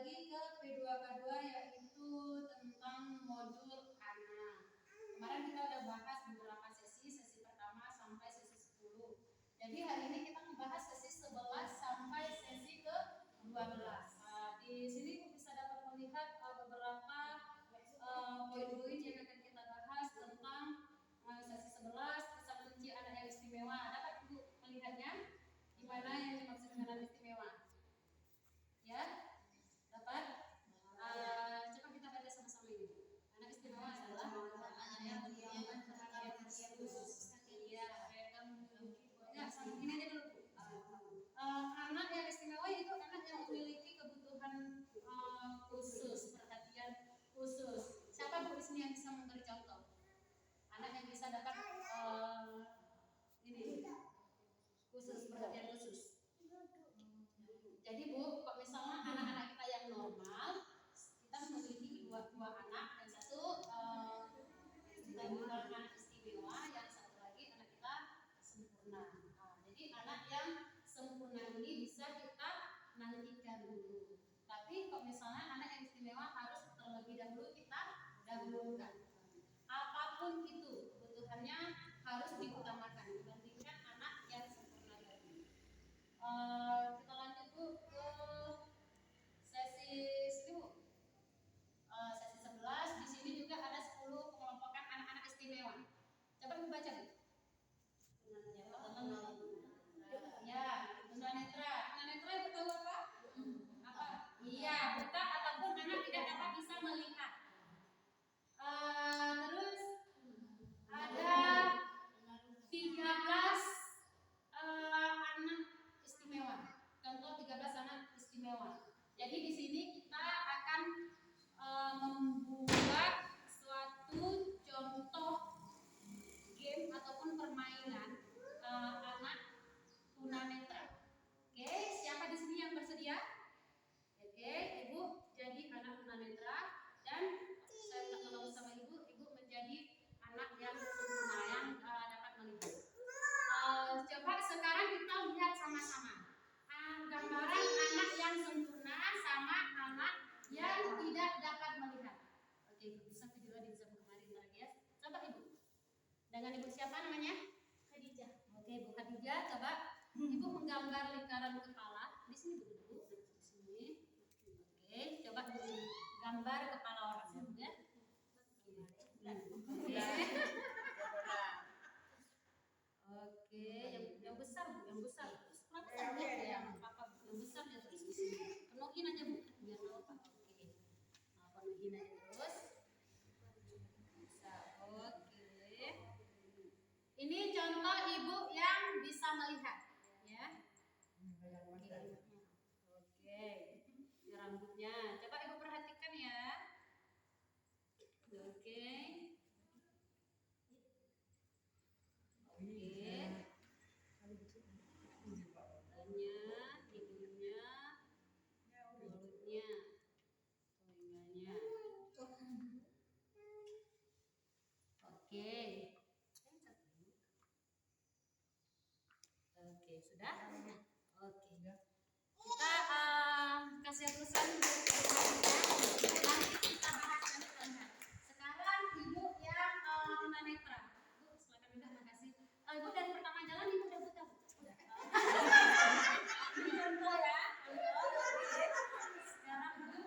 lagi ke P2K2 yaitu tentang modul anak. Kemarin kita udah bahas beberapa sesi pertama sampai sesi 10. Jadi hari ini kita membahas sesi 11 sampai sesi ke-12. Di sini bisa dapat melihat beberapa poin-poin yang akan kita bahas tentang sesi 11, kisah kunci anak yang istimewa. Dapat Ibu melihatnya? Di mana yang dimaksud dengan anak istimewa? Ya, dapat. Coba kita baca sama-sama ini. Anak istimewa adalah anak yang perhatian khusus. Iya, mereka memiliki banyak. Ini aja dulu. Anak yang istimewa itu anak yang memiliki kebutuhan khusus, perhatian khusus. Siapa Bu di sini yang bisa memberi contoh? Anak yang bisa dapat ini khusus, perhatian khusus. Jadi Bu, kalau misalnya anak-anak kita yang normal, kita memiliki dua anak, yang satu kita bilang anak istimewa, yang satu lagi anak kita sempurna. Jadi anak yang sempurna ini bisa kita nantikan dulu. Tapi kalau misalnya anak yang istimewa harus terlebih dahulu kita dahulukan. Apapun itu kebutuhannya harus diutamakan dibandingkan anak yang sempurna tadi. Kita lanjut Bu ke sesi sini Bu. Sesi 11 di sini juga ada 10 pengelompokan anak-anak istimewa. Coba Bu baca Bu. Ya, tunanetra. Tunanetra itu tahu apa? Apa? Iya, buta ataupun anak tidak dapat bisa melihat. Terus ada 13 anak istimewa. Contoh 13 anak istimewa. Jadi di sini kita akan membuat suatu contoh game ataupun permainan anak tunanetra. Oke, siapa di sini yang bersedia? Oke, Ibu jadi anak tunanetra dan saya minta tolong sama Ibu menjadi anak yang sempurna yang dapat melihat. Coba sekarang kita lihat sama-sama gambaran anak yang sempurna sama anak yang tidak dapat melihat. Oke, bisa video bisa kemarin lagi ya. Coba Ibu. Dengan Ibu siapa namanya? Khadijah. Oke, Bu Khadijah, coba Ibu menggambar lingkaran kepala. Di sini Bu dulu, di sini. Oke, coba Bu gambar kepala orang ya. Oke, yang besar Bu, yang besar. Yang besar ya terus di sini. Penuhin aja Bu, biar tahu Pak. Oke. Nah, penuhin aja terus. Bisa. Oke. Ini contoh Ibu yang bisa melihat, ya. Oke. Ini rambutnya. Coba Ibu perhatikan ya. Oke. Matanya, hidungnya, mulutnya, telinganya. Oke. Oke, sudah? Oke. Kita kasih tulisan nanti kita bahas nanti. Sekarang Ibu yang tunanetra. Bu, silakan Ibu, makasih. Ibu dari pertama jalan Ibu udah buta. Ini contoh ya. Sekarang Bu.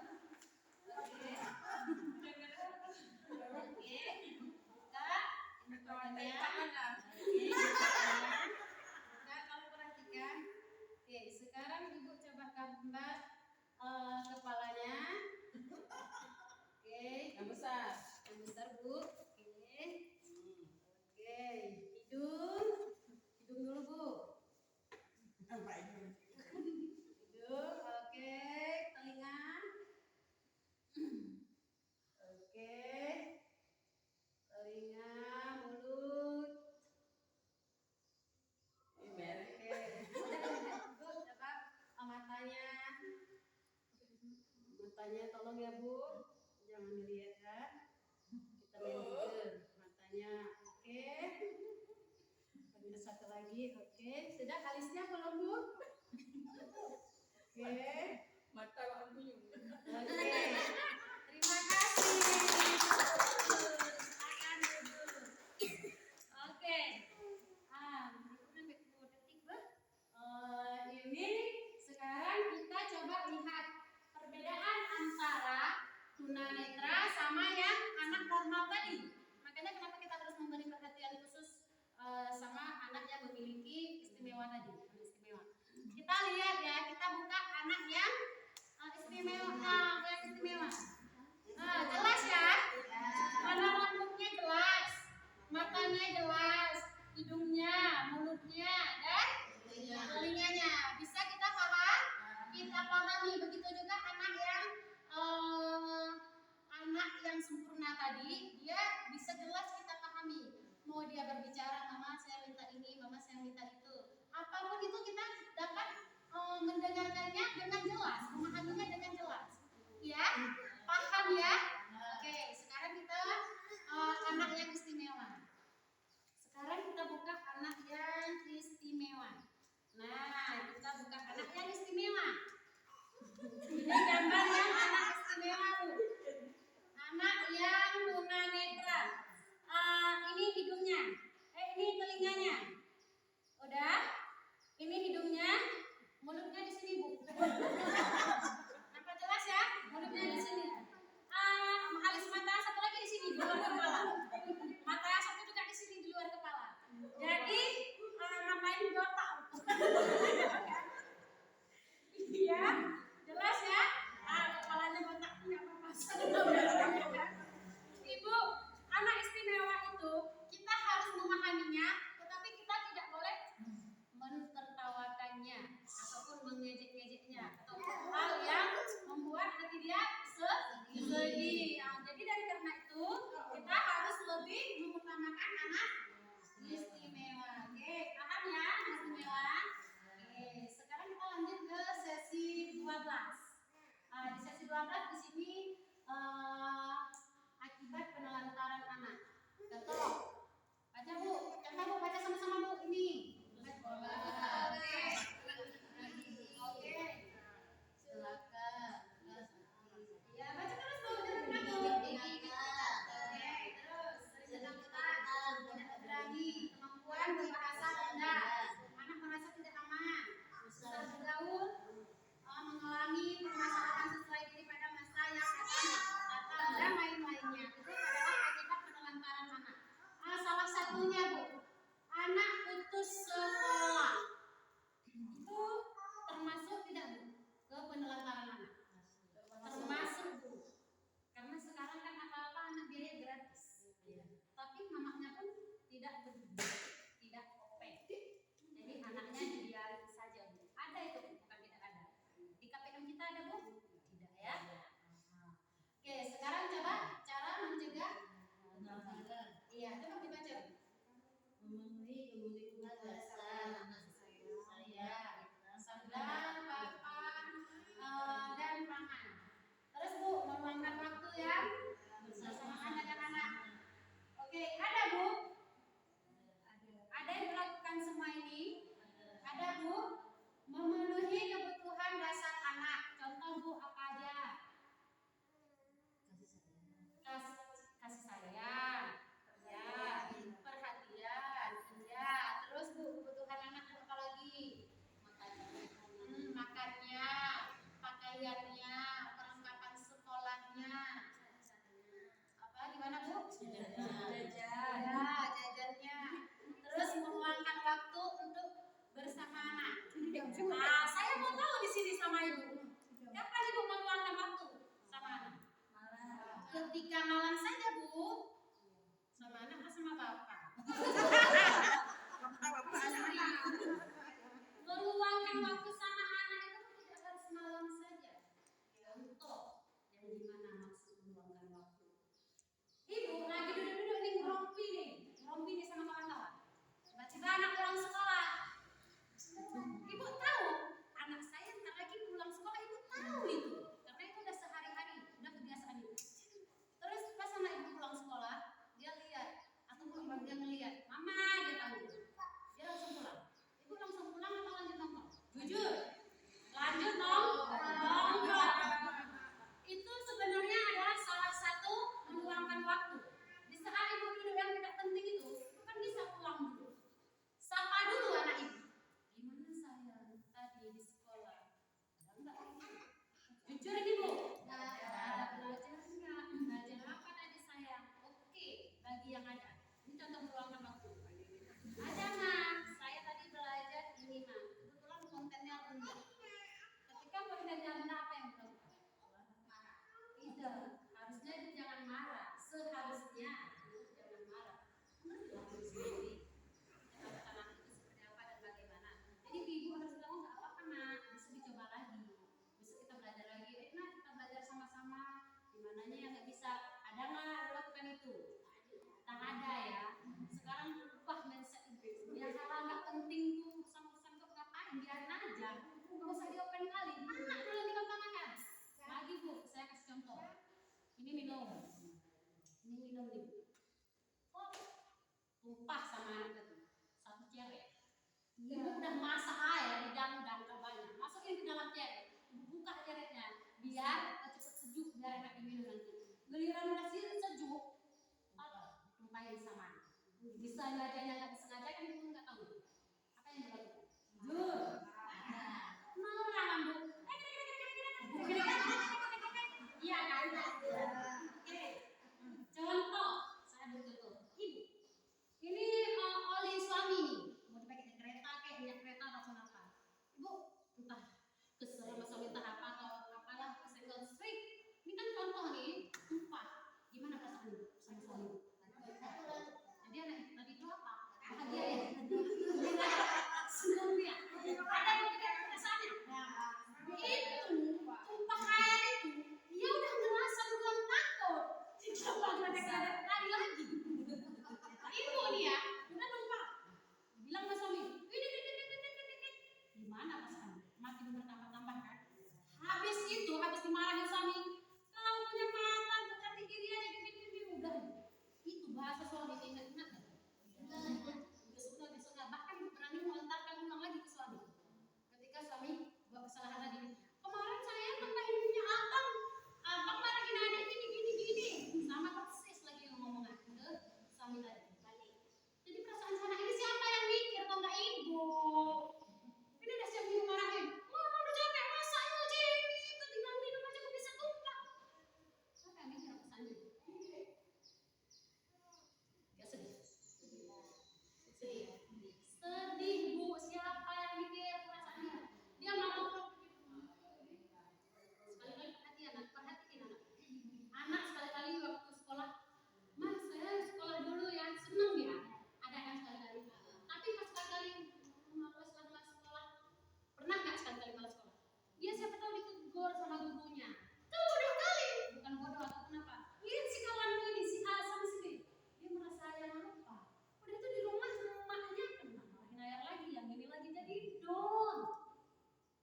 Oke. Buka. Ini pertanyaan. Oke. Nah, kalau perhatikan. Oke, sekarang Ibu coba gambar kepalanya. Oke. Yang besar. Yang besar Bu. Oke. Oke. Hidung dulu Bu. Hidung, oke. Telinga. Oke. Telinga, mulut. Oke. Bu, coba matanya. Matanya tolong ya Bu. Jangan dilihat. Kita lihat matanya. Oke. Ada satu lagi. Oke. Sudah alisnya belum Bu? Oke. Mata aku Oke. Terima kasih. Silakan duduk. Oke. Ini sekarang kita coba lihat perbedaan antara tunanetra sama yang anak normal tadi. Makanya kenapa kita harus memberi perhatian khusus sama anak yang memiliki istimewa tadi. Istimewa. Kita lihat ya, kita buka anak yang istimewa. Jelas ya? Warna rambutnya jelas, matanya jelas, hidungnya, mulutnya, dan telinganya. Bisa kita pahami. Begitu juga anak yang sempurna tadi, dia bisa jelas kita pahami. Mau dia berbicara, mama saya minta ini, mama saya minta itu. Apapun itu kita dapat mendengarkannya dengan jelas, memahaminya dengan jelas. Ya, paham ya? Oke, sekarang kita anak yang istimewa. Sekarang kita buka anak yang istimewa. Nah, kita buka anak yang istimewa. Ini gambar yang anak istimewa, Bu. Anak yang tunanetra. Ini hidungnya. Ini telinganya. Udah? Ini hidungnya. Mulutnya di sini, Bu. Nampak jelas ya? Mulutnya di sini. Alis mata satu lagi di sini, di luar kepala. Mata satu juga di sini, di luar kepala. Jadi ngapain di otak? Iya, jelas ya? Kepalanya botak nggak apa-apa. Ibu, anak istimewa itu kita harus memahaminya, tetapi kita tidak boleh mentertawakannya ataupun mengejek-ngejeknya atau hal yang membuat hati dia sedih. Jadi dari karena itu kita harus lebih mengutamakan anak istimewa. Oke, paham ya istimewa? Oke, sekarang kita lanjut ke sesi 12. Di sesi 12 di sini akibat penelantaran anak. Contoh, baca Bu, baca sama-sama Bu ini. Oke. Silakan. Ya, baca terus Bu, jangan takut. Oke, terus tidak berani, kemampuan berbahasa rendah, anak merasa tidak aman, susah bergaul, mengalami permasalahan sesuai diri pada masa yang akan datang dan lain-lainnya. Itu adalah akibat penelantaran anak. Salah satunya Bu, anak putus sekolah. Itu termasuk tidak Bu ke penelantaran anak? Termasuk Bu. Karena sekarang kan apa-apa anak biaya gratis. Tapi mamanya pun tidak opek. Jadi anaknya dibiarin saja Bu. Ada itu Bu, bukan tidak ada. Di KPM kita ada Bu? Tidak ya. Oke, sekarang coba cara mencegah. Iya, coba dibaca. Memenuhi kebutuhan dasar anak saya, Sandang, papan, dan pangan. Terus Bu, meluangkan waktu ya bersama dengan anak. Oke, ada Bu? Ada yang melakukan semua ini? Ada Bu? Memenuhi kebutuhan dasar anak. Contoh Bu, apa aja? Kasih sayang, ya, perhatian, ya. Terus Bu, kebutuhan anak apa lagi? Makannya, pakaiannya, perlengkapan sekolahnya. Apa gimana Bu? Jajannya. Terus meluangkan waktu untuk bersama anak. Saya mau tahu di sini sama Ibu. Kapan Ibu meluangkan waktu sama anak? Ketika malam saja Bu. Sama anak atau sama bapak? Meluangkan waktu sama anak itu tidak harus malam saja. Contoh yang gimana maksud meluangkan waktu? Ibu lagi duduk-duduk nih ngerompi nih sama kawan-kawan. Tiba-tiba anak pulang sekolah. Ibu tahu anak saya ntar lagi pulang sekolah, Ibu tahu itu. Karena itu udah sehari-hari, udah kebiasaan Ibu. Terus pas anak Ibu pulang sekolah, dia lihat ataupun dia melihat disengajanya nggak disengaja kan ibu nggak tahu. Apa yang dilakukan? Jujur. Marah bu. Iya kan? Oke. Contoh, saya betul. Ibu, ini oli suami nih, mau dipakai kereta kayak minyak kereta ataupun apa. Ibu, entah kesel sama suami entah apa atau apalah kesenggol strik. Ini kan contoh nih, tumpah. Gimana perasaan ibu sama suami? Jadi anak tadi itu apa? Bahagia ya? Senyumnya. Ada yang tidak perasaannya? Itu tumpah air itu, dia udah ngerasa duluan takut. Coba gledek-gledek lagi. Ibu nih ya, udah tumpah. Bilang sama suami, gimana perasaan? Makin bertambah-tambah kan? Habis itu, habis dimarahin suami, kau punya mata, berarti kiri aja gini-gini udah. Itu bahasa suami ingat-ingat. Besoknya bahkan berani melontarkan ulang lagi ke suami. Ketika suami buat kesalahan tadi, kemarin saya nambahin punya abang marahin adik gini. Sama persis lagi yang ngomongnya ke suami tadi. Jadi perasaan sana ini siapa yang mikir kalau nggak ibu? Ini udah siap dimarahin. Mama udah capek masak aja ini, itu tinggal minum aja kok bisa tumpah. Siapa yang mikir perasaannya? Gak sedih. Sedih bu, siapa yang mikir perasaannya? Dia malah sekali-kali perhatiin anak. Anak sekali-kali waktu sekolah, mas saya sekolah dulu ya, seneng ya. Ada kan sekali-kali. Tapi pas sekali-kali malas sekolah, pernah nggak sekali-kali malas sekolah? Dia siapa tahu ditegur sama gurunya. Kamu bodoh kali. Bukan bodoh ataupun apa. Lihat si kawan ini, si A sama si B. Dia merasa yang apa? Udah itu di rumah emaknya kena marahin ayah lagi, yang ini lagi jadi down.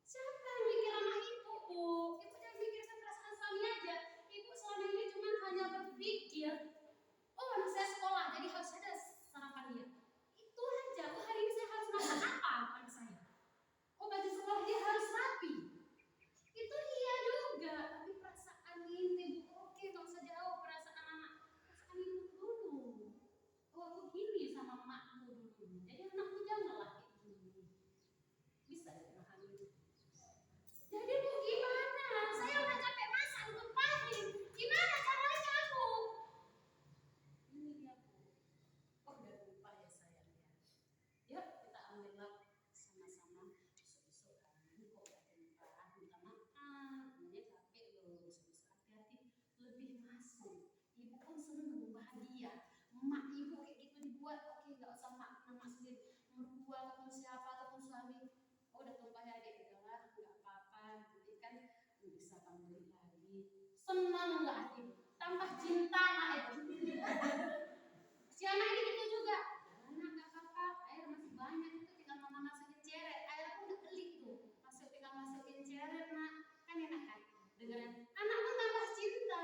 Siapa yang mikir anak ibu, bu? Ibu jangan mikirkan perasaan suami aja. Ibu selama ini cuma hanya berpikir, oh anak saya sekolah, jadi harus ada sarapan dia. Itu aja. Oh hari ini saya harus masak apa anak saya? Oh baju sekolah dia harus rapi. Itu iya juga. Tapi perasaan ini, bu, oke nggak usah jauh perasaan anak. Perasaan ibu dulu. Oh aku gini sama emakku dulu. Jadi anakku janganlah kayak gini. Bisa dipahami. Jadi bu gimana? Saya udah capek masak untuk pagi. Gimana caranya bu? Ini dia bu. Oh udah lupa ya sayang ya. Yuk kita ambillah sama-sama. Besok-besok kan kok udah lupa. Minta maaf. Dia capek loh. Besok-besok hati-hati. Lebih masuk. Ibu pun seneng bahagia. Emak ibu kayak gitu dibuat. Oke nggak usah mak sendiri. Mertua ataupun siapa ataupun suami. Oh udah tumpah ya adik, udahlah nggak apa-apa. Nanti kan bisa bantuin lagi. Senang nggak ibu? Tambah cinta nggak ibu? Si anak ini gitu juga. Anak nggak apa-apa, air masih banyak itu tinggal mama masukin ceret. Air aku nggak beli tuh, tinggal masukin ceret nak. Kan enak kan? Dengerin. Anak pun tambah cinta.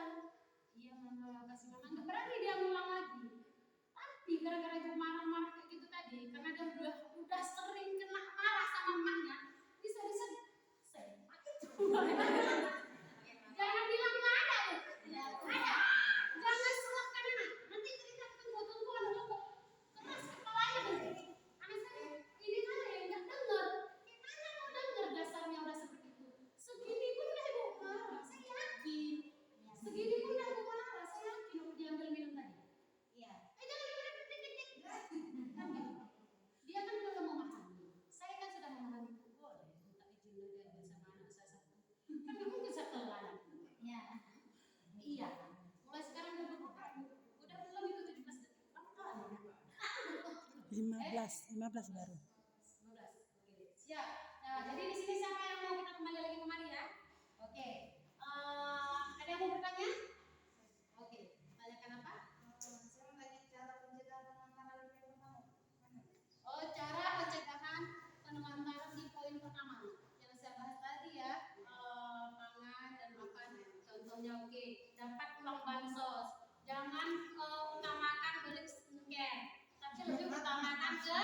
Iya mama kasih mama nggak berani dia ngulang lagi. Tapi gara-gara ibu marah-marah kayak gitu tadi, karena dia udah sering kena marah sama emaknya, bisa-bisa sepak itu. Jangan bilang nggak ada bu, ada. Jangan selahkan anak. Nanti cerita tunggu ada ngomong keras kepalanya bu. Anak saya ini kan yang nggak dengar. Gimana mau dengar dasarnya udah seperti itu. Segini pun udah ibu marah, saya yakin. Segini pun udah ibu marah, saya yakin aku diambil minum tadi. Iya. Jangan dia kan belum memahami. Saya kan sudah memahami bu, boleh minta izin dia ambil sama anak saya satu. Kan nggak mungkin satu anak. Iya. Iya. Mulai sekarang udah berubah bu. Udah belum itu 17 detik. Apa? 15 baru. 15. Oke. Siap. Nah, jadi di sini siapa yang mau kita kembali lagi kemari ya? Oke. Ada yang mau bertanya? Oke. Tanyakan apa? Saya mau tanya cara pencegahan penemantaran di poin pertama. Oh, cara pencegahan penemantaran di poin pertama yang saya bahas tadi ya, pangan dan makan. Contohnya oke, dapat uang bansos. Jangan utamakan beli skincare, tapi lebih utamakan ke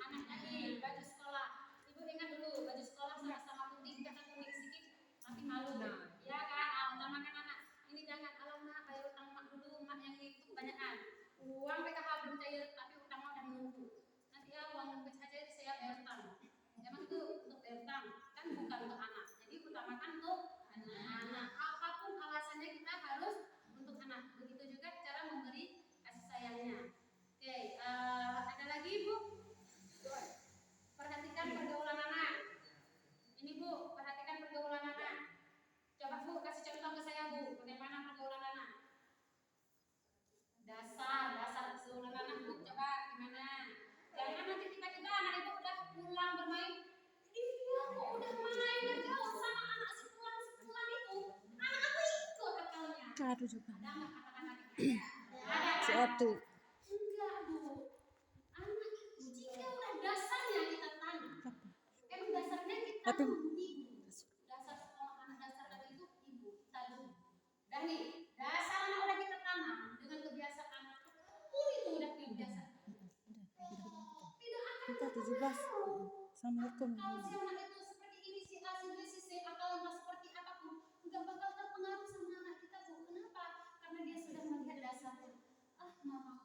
anak tadi baju sekolah. Ibu ingat dulu baju sekolah sama putih, kita kuning sedikit, tapi malu. Ya kan, utamakan anak. Ini jangan alamak bayar utang mak dulu, mak yang itu kebanyakan. Uang PKH belum cair, tapi utangnya udah menunggu. baru juga. Ada nggak kata-kata gitu? Ada Si kan? Otu. Enggak, Bu. Anak itu jika udah dasarnya kita tanam. Emang dasarnya kita Tapi ibu. Dasar sekolah anak dasar tadi itu ibu, kita dulu. Dan nih, dasar anak udah kita tanam dengan kebiasaan anak apapun itu udah kebiasaan. Tidak akan kita 17. Assalamualaikum. kalau si anak itu seperti ini, si A, si B, si C, atau entah seperti apapun, nggak bakal terpengaruh sama anak kita, Bu. Kenapa? Karena dia sudah melihat dasarnya. Ah, mama